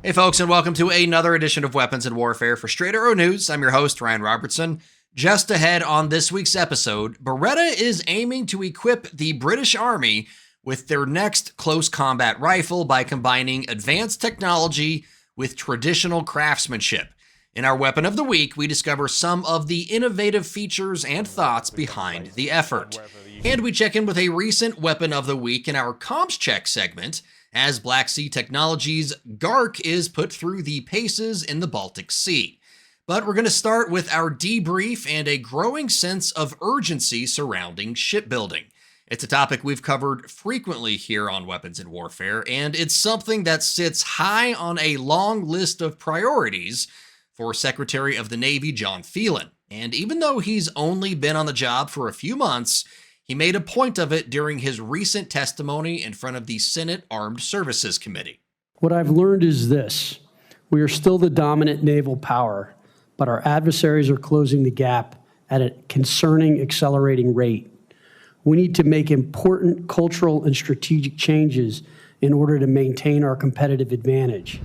Hey folks, and welcome to another edition of Weapons and Warfare for Straight Arrow News. I'm your host, Ryan Robertson. Just ahead on this week's episode, Beretta is aiming to equip the British Army with their next close combat rifle by combining advanced technology with traditional craftsmanship. In our Weapon of the Week, we discover some of the innovative features and thoughts behind the effort. And we check in with a recent Weapon of the Week in our Comms Check segment, as Black Sea Technologies' GARC is put through the paces in the Baltic Sea. But we're going to start with our debrief and a growing sense of urgency surrounding shipbuilding. It's a topic we've covered frequently here on Weapons and Warfare, and it's something that sits high on a long list of priorities for Secretary of the Navy John Phelan. And even though he's only been on the job for a few months, he made a point of it during his recent testimony in front of the Senate Armed Services Committee. What I've learned is this: we are still the dominant naval power, but our adversaries are closing the gap at a concerning, accelerating rate. We need to make important cultural and strategic changes in order to maintain our competitive advantage.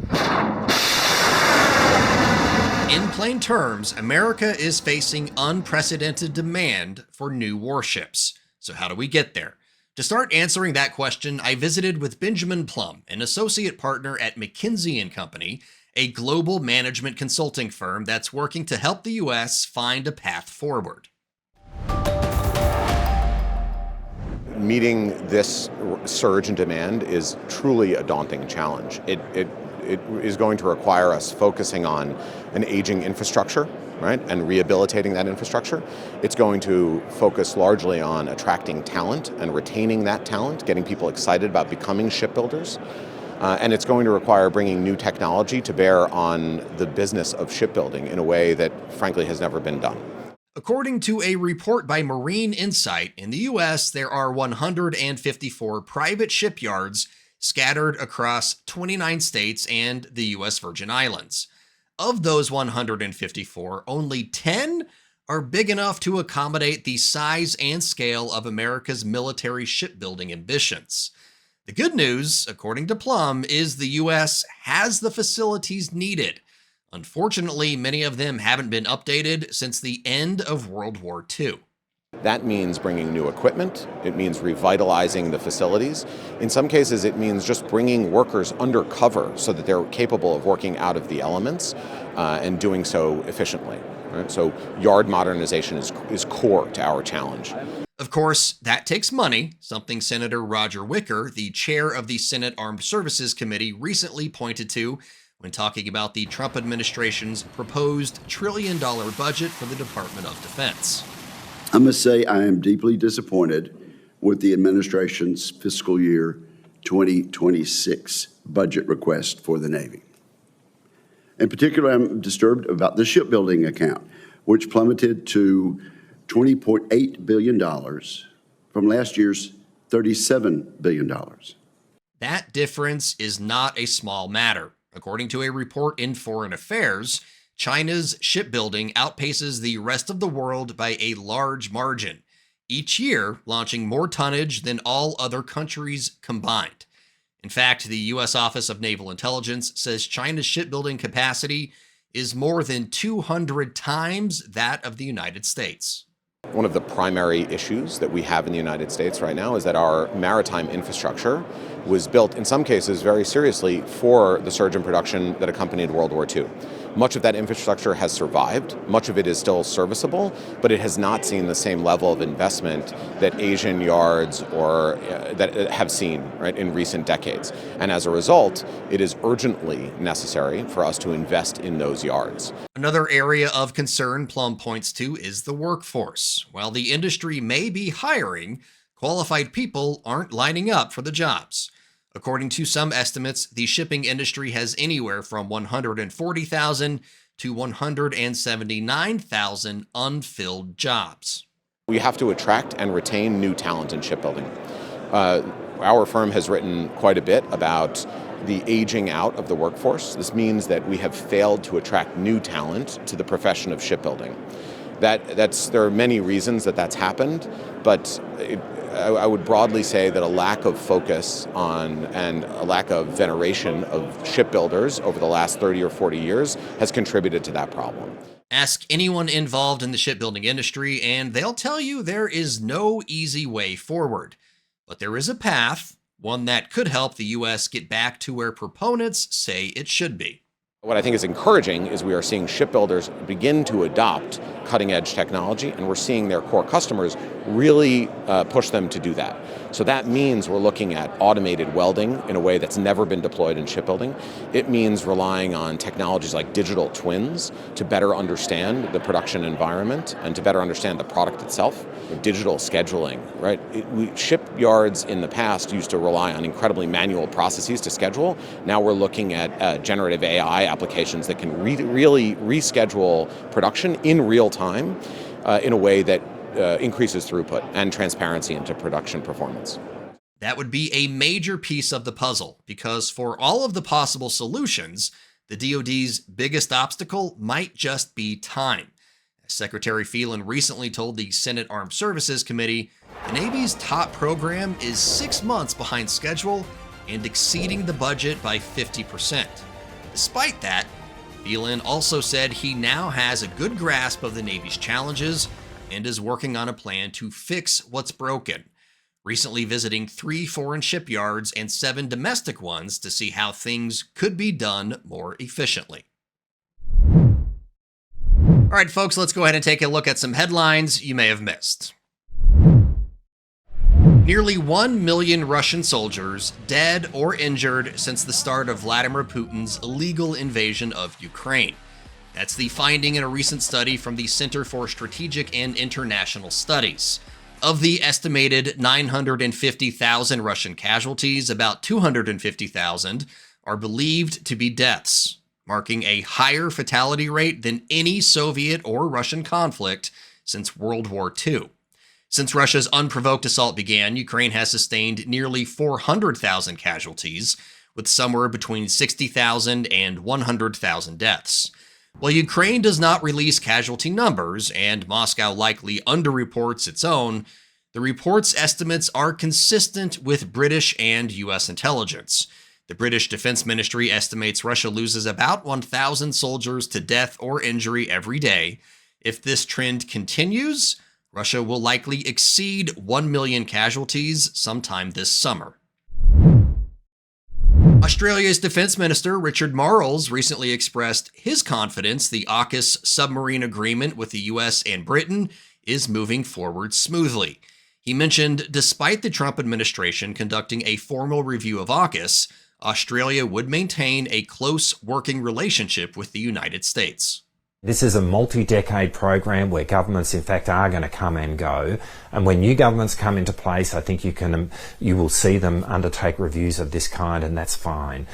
In plain terms, America is facing unprecedented demand for new warships. So how do we get there? To start answering that question, I visited with Benjamin Plum, an associate partner at McKinsey & Company, a global management consulting firm that's working to help the U.S. find a path forward. Meeting this surge in demand is truly a daunting challenge. It is going to require us focusing on an aging infrastructure, right, and rehabilitating that infrastructure. It's going to focus largely on attracting talent and retaining that talent, getting people excited about becoming shipbuilders. And it's going to require bringing new technology to bear on the business of shipbuilding in a way that, frankly, has never been done. According to a report by Marine Insight, in the U.S., there are 154 private shipyards scattered across 29 states and the U.S. Virgin Islands. Of those 154, only 10 are big enough to accommodate the size and scale of America's military shipbuilding ambitions. The good news, according to Plum, is the U.S. has the facilities needed. Unfortunately, many of them haven't been updated since the end of World War II. That means bringing new equipment. It means revitalizing the facilities. In some cases, it means just bringing workers undercover so that they're capable of working out of the elements and doing so efficiently. Right? So yard modernization is core to our challenge. Of course, that takes money, something Senator Roger Wicker, the chair of the Senate Armed Services Committee, recently pointed to when talking about the Trump administration's proposed $1 trillion budget for the Department of Defense. I must say I am deeply disappointed with the administration's fiscal year 2026 budget request for the Navy. In particular, I'm disturbed about the shipbuilding account, which plummeted to $20.8 billion from last year's $37 billion. That difference is not a small matter. According to a report in Foreign Affairs, China's shipbuilding outpaces the rest of the world by a large margin, each year launching more tonnage than all other countries combined. In fact, the U.S. Office of Naval Intelligence says China's shipbuilding capacity is more than 200 times that of the United States. One of the primary issues that we have in the United States right now is that our maritime infrastructure was built, in some cases, very seriously for the surge in production that accompanied World War II. Much of that infrastructure has survived. Much of it is still serviceable, but it has not seen the same level of investment that Asian yards or that have seen, right, in recent decades. And as a result, it is urgently necessary for us to invest in those yards. Another area of concern Plum points to is the workforce. While the industry may be hiring, qualified people aren't lining up for the jobs. According to some estimates, the shipping industry has anywhere from 140,000 to 179,000 unfilled jobs. We have to attract and retain new talent in shipbuilding. Our firm has written quite a bit about the aging out of the workforce. This means that we have failed to attract new talent to the profession of shipbuilding. There are many reasons that's happened, but I would broadly say that a lack of focus on and a lack of veneration of shipbuilders over the last 30 or 40 years has contributed to that problem. Ask anyone involved in the shipbuilding industry, and they'll tell you there is no easy way forward. But there is a path, one that could help the U.S. get back to where proponents say it should be. What I think is encouraging is we are seeing shipbuilders begin to adopt cutting-edge technology, and we're seeing their core customers really push them to do that. So that means we're looking at automated welding in a way that's never been deployed in shipbuilding. It means relying on technologies like digital twins to better understand the production environment and to better understand the product itself. Digital scheduling, right? Shipyards in the past used to rely on incredibly manual processes to schedule. Now we're looking at generative AI applications that can really reschedule production in real time in a way that increases throughput and transparency into production performance. That would be a major piece of the puzzle, because for all of the possible solutions, the DoD's biggest obstacle might just be time. As Secretary Phelan recently told the Senate Armed Services Committee, the Navy's top program is 6 months behind schedule and exceeding the budget by 50%. Despite that, Phelan also said he now has a good grasp of the Navy's challenges and is working on a plan to fix what's broken, recently visiting 3 foreign shipyards and 7 domestic ones to see how things could be done more efficiently. All right, folks, let's go ahead and take a look at some headlines you may have missed. Nearly 1 million Russian soldiers dead or injured since the start of Vladimir Putin's illegal invasion of Ukraine. That's the finding in a recent study from the Center for Strategic and International Studies. Of the estimated 950,000 Russian casualties, about 250,000 are believed to be deaths, marking a higher fatality rate than any Soviet or Russian conflict since World War II. Since Russia's unprovoked assault began, Ukraine has sustained nearly 400,000 casualties, with somewhere between 60,000 and 100,000 deaths. While Ukraine does not release casualty numbers, and Moscow likely underreports its own, the report's estimates are consistent with British and U.S. intelligence. The British Defense Ministry estimates Russia loses about 1,000 soldiers to death or injury every day. If this trend continues, Russia will likely exceed 1 million casualties sometime this summer. Australia's Defense Minister Richard Marles recently expressed his confidence the AUKUS submarine agreement with the US and Britain is moving forward smoothly. He mentioned despite the Trump administration conducting a formal review of AUKUS, Australia would maintain a close working relationship with the United States. This is a multi-decade program where governments, in fact, are going to come and go. And when new governments come into place, I think you will see them undertake reviews of this kind, and that's fine.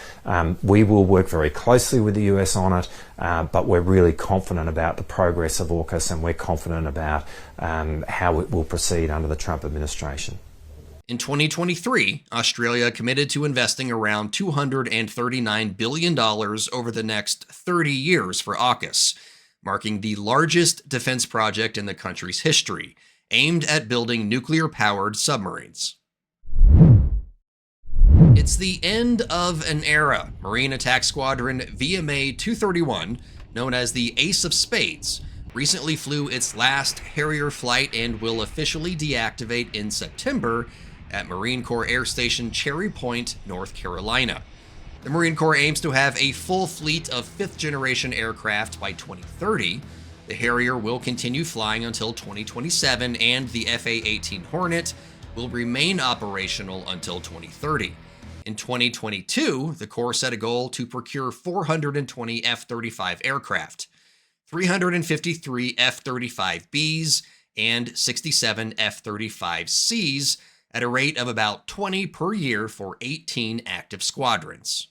We will work very closely with the US on it, but we're really confident about the progress of AUKUS, and we're confident about how it will proceed under the Trump administration. In 2023, Australia committed to investing around $239 billion over the next 30 years for AUKUS, marking the largest defense project in the country's history, aimed at building nuclear-powered submarines. It's the end of an era. Marine Attack Squadron VMA 231, known as the Ace of Spades, recently flew its last Harrier flight and will officially deactivate in September at Marine Corps Air Station Cherry Point, North Carolina. The Marine Corps aims to have a full fleet of 5th-generation aircraft by 2030. The Harrier will continue flying until 2027, and the FA-18 Hornet will remain operational until 2030. In 2022, the Corps set a goal to procure 420 F-35 aircraft, 353 F-35Bs, and 67 F-35Cs at a rate of about 20 per year for 18 active squadrons.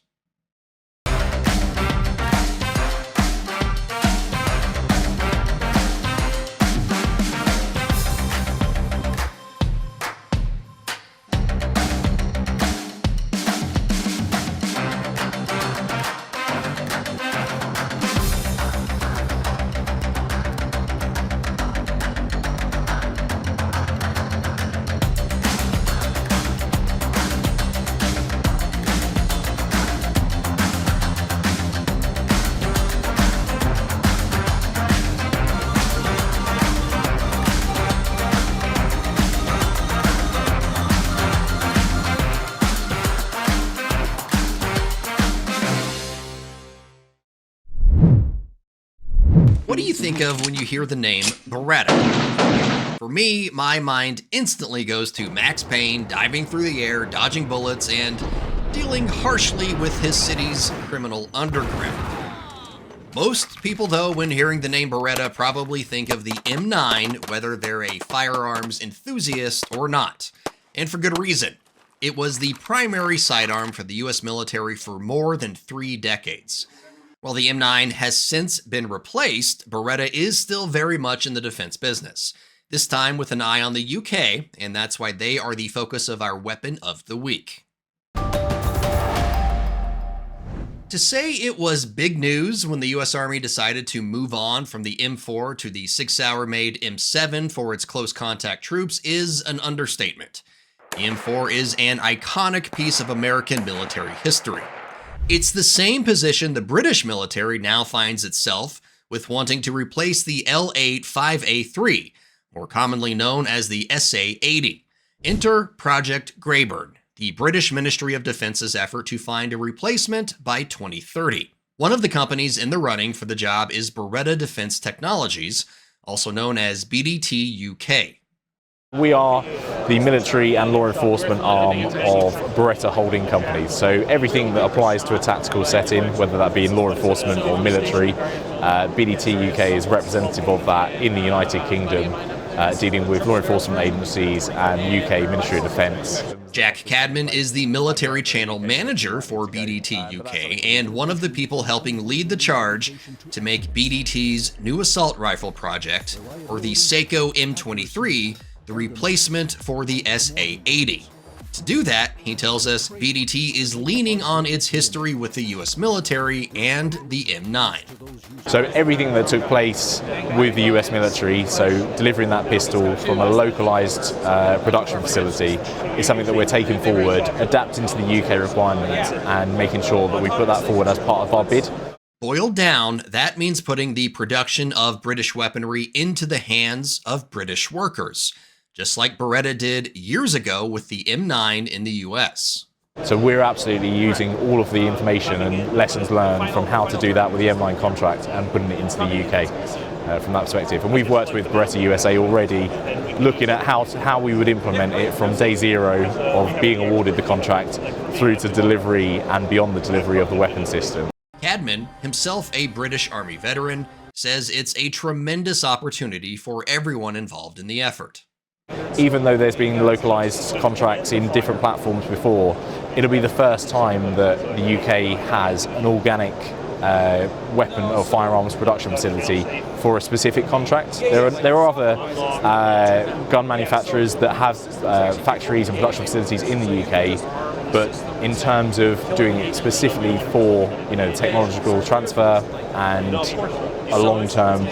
do you think of when you hear the name Beretta? For me, my mind instantly goes to Max Payne diving through the air, dodging bullets, and dealing harshly with his city's criminal underground. Most people, though, when hearing the name Beretta, probably think of the M9, whether they're a firearms enthusiast or not. And for good reason. It was the primary sidearm for the U.S. military for more than 3 decades. While the M9 has since been replaced, Beretta is still very much in the defense business. This time with an eye on the UK, and that's why they are the focus of our weapon of the week. To say it was big news when the U.S. Army decided to move on from the M4 to the 6-hour-made M7 for its close contact troops is an understatement. The M4 is an iconic piece of American military history. It's the same position the British military now finds itself with wanting to replace the L8 5A3, more commonly known as the SA-80. Enter Project Greyburn, the British Ministry of Defence's effort to find a replacement by 2030. One of the companies in the running for the job is Beretta Defense Technologies, also known as BDT UK. We are the military and law enforcement arm of Beretta holding companies. So everything that applies to a tactical setting, whether that be in law enforcement or military, BDT UK is representative of that in the United Kingdom, dealing with law enforcement agencies and UK Ministry of Defence. Jack Cadman is the military channel manager for BDT UK and one of the people helping lead the charge to make BDT's new assault rifle project, or the Seiko M23, the replacement for the SA-80. To do that, he tells us BDT is leaning on its history with the US military and the M9. So everything that took place with the US military, so delivering that pistol from a localized production facility, is something that we're taking forward, adapting to the UK requirements and making sure that we put that forward as part of our bid. Boiled down, that means putting the production of British weaponry into the hands of British workers, just like Beretta did years ago with the M9 in the US. So we're absolutely using all of the information and lessons learned from how to do that with the M9 contract and putting it into the UK from that perspective. And we've worked with Beretta USA already, looking at how we would implement it from day zero of being awarded the contract through to delivery and beyond the delivery of the weapon system. Cadman, himself a British Army veteran, says it's a tremendous opportunity for everyone involved in the effort. Even though there's been localized contracts in different platforms before, it'll be the first time that the UK has an organic weapon or firearms production facility for a specific contract. There are other gun manufacturers that have factories and production facilities in the UK, but in terms of doing it specifically for technological transfer and a long-term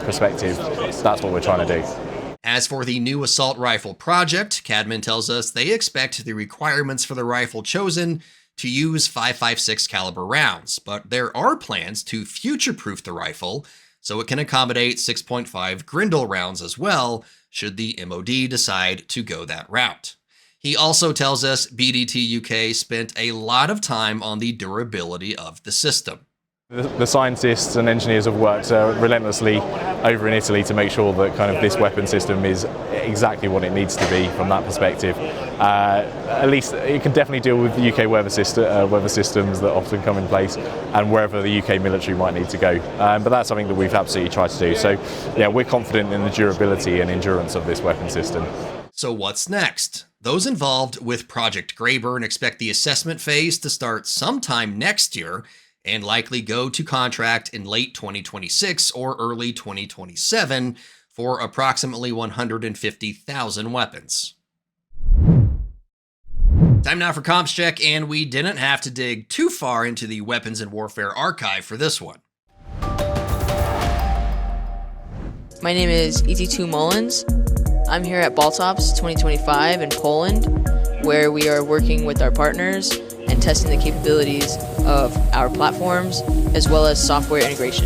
perspective, that's what we're trying to do. As for the new assault rifle project, Cadman tells us they expect the requirements for the rifle chosen to use .556 caliber rounds, but there are plans to future-proof the rifle so it can accommodate 6.5 Grindle rounds as well, should the MOD decide to go that route. He also tells us BDT UK spent a lot of time on the durability of the system. The scientists and engineers have worked relentlessly over in Italy to make sure that kind of this weapon system is exactly what it needs to be from that perspective. At least it can definitely deal with the UK weather systems that often come in place and wherever the UK military might need to go. But that's something that we've absolutely tried to do. So yeah, we're confident in the durability and endurance of this weapon system. So what's next? Those involved with Project Greyburn expect the assessment phase to start sometime next year and likely go to contract in late 2026 or early 2027 for approximately 150,000 weapons. Time now for Comps Check, and we didn't have to dig too far into the Weapons and Warfare archive for this one. My name is ET2 Mullins. I'm here at Baltops 2025 in Poland, where we are working with our partners and testing the capabilities of our platforms, as well as software integration.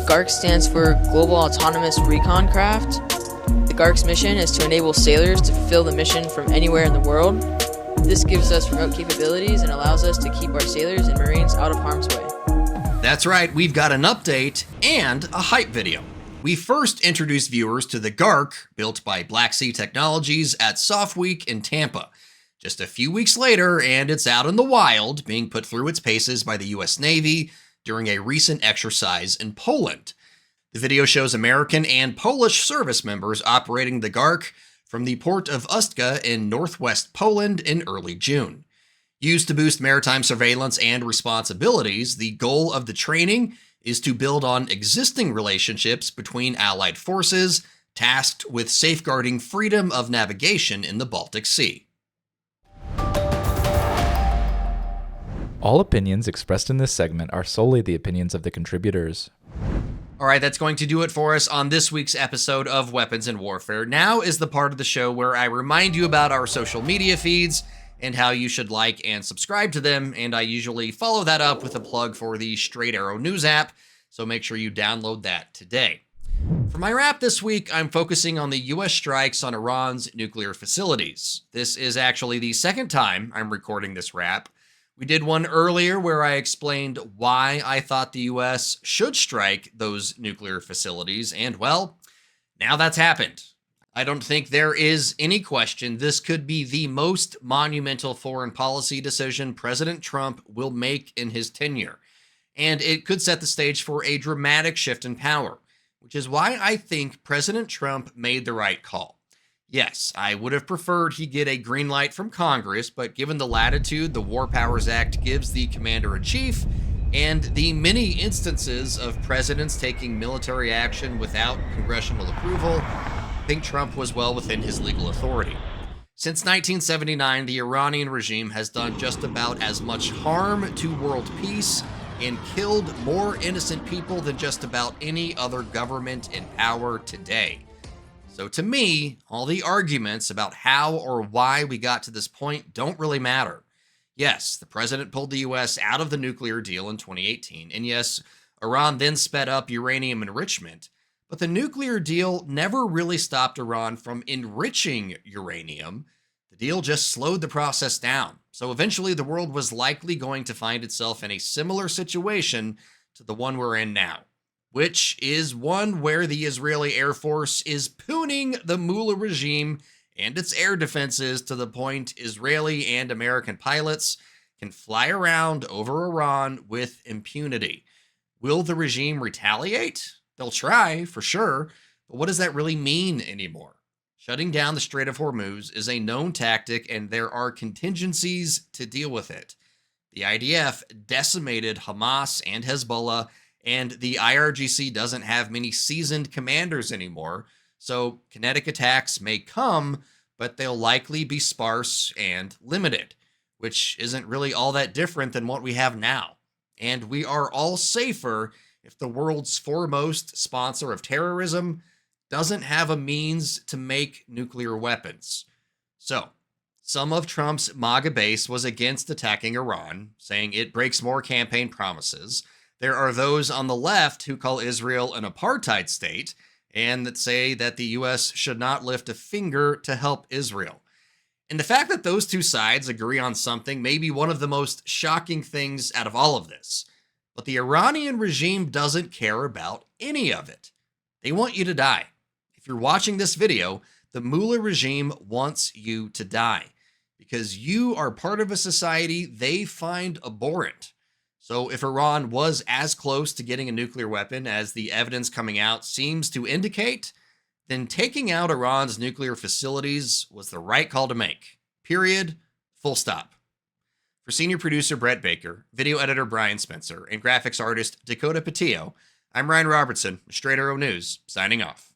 GARC stands for Global Autonomous Recon Craft. The GARC's mission is to enable sailors to fulfill the mission from anywhere in the world. This gives us remote capabilities and allows us to keep our sailors and Marines out of harm's way. That's right, we've got an update and a hype video. We first introduced viewers to the GARC, built by Black Sea Technologies at Soft Week in Tampa. Just a few weeks later, and it's out in the wild, being put through its paces by the US Navy during a recent exercise in Poland. The video shows American and Polish service members operating the GARC from the port of Ustka in northwest Poland in early June. Used to boost maritime surveillance and responsibilities, the goal of the training is to build on existing relationships between allied forces tasked with safeguarding freedom of navigation in the Baltic Sea. All opinions expressed in this segment are solely the opinions of the contributors. All right, that's going to do it for us on this week's episode of Weapons and Warfare. Now is the part of the show where I remind you about our social media feeds and how you should like and subscribe to them, and I usually follow that up with a plug for the Straight Arrow News app, so make sure you download that today. For my wrap this week, I'm focusing on the U.S. strikes on Iran's nuclear facilities. This is actually the second time I'm recording this wrap. We did one earlier where I explained why I thought the U.S. should strike those nuclear facilities, and well, now that's happened. I don't think there is any question this could be the most monumental foreign policy decision President Trump will make in his tenure, and it could set the stage for a dramatic shift in power, which is why I think President Trump made the right call. Yes, I would have preferred he get a green light from Congress, but given the latitude the War Powers Act gives the Commander-in-Chief and the many instances of presidents taking military action without congressional approval, I think Trump was well within his legal authority. Since 1979, the Iranian regime has done just about as much harm to world peace and killed more innocent people than just about any other government in power today. So to me, all the arguments about how or why we got to this point don't really matter. Yes, the president pulled the U.S. out of the nuclear deal in 2018, and yes, Iran then sped up uranium enrichment, but the nuclear deal never really stopped Iran from enriching uranium. The deal just slowed the process down. So eventually the world was likely going to find itself in a similar situation to the one we're in now, which is one where the Israeli Air Force is pooning the Mullah regime and its air defenses to the point Israeli and American pilots can fly around over Iran with impunity. Will the regime retaliate? They'll try, for sure, but what does that really mean anymore? Shutting down the Strait of Hormuz is a known tactic, and there are contingencies to deal with it. The IDF decimated Hamas and Hezbollah, and the IRGC doesn't have many seasoned commanders anymore, so kinetic attacks may come, but they'll likely be sparse and limited, which isn't really all that different than what we have now. And we are all safer if the world's foremost sponsor of terrorism doesn't have a means to make nuclear weapons. So, some of Trump's MAGA base was against attacking Iran, saying it breaks more campaign promises. There are those on the left who call Israel an apartheid state and that say that the U.S. should not lift a finger to help Israel. And the fact that those two sides agree on something may be one of the most shocking things out of all of this. But the Iranian regime doesn't care about any of it. They want you to die. If you're watching this video, the Mullah regime wants you to die because you are part of a society they find abhorrent. So if Iran was as close to getting a nuclear weapon as the evidence coming out seems to indicate, then taking out Iran's nuclear facilities was the right call to make. Period. Full stop. For senior producer Brett Baker, video editor Brian Spencer, and graphics artist Dakota Patillo, I'm Ryan Robertson, Straight Arrow News, signing off.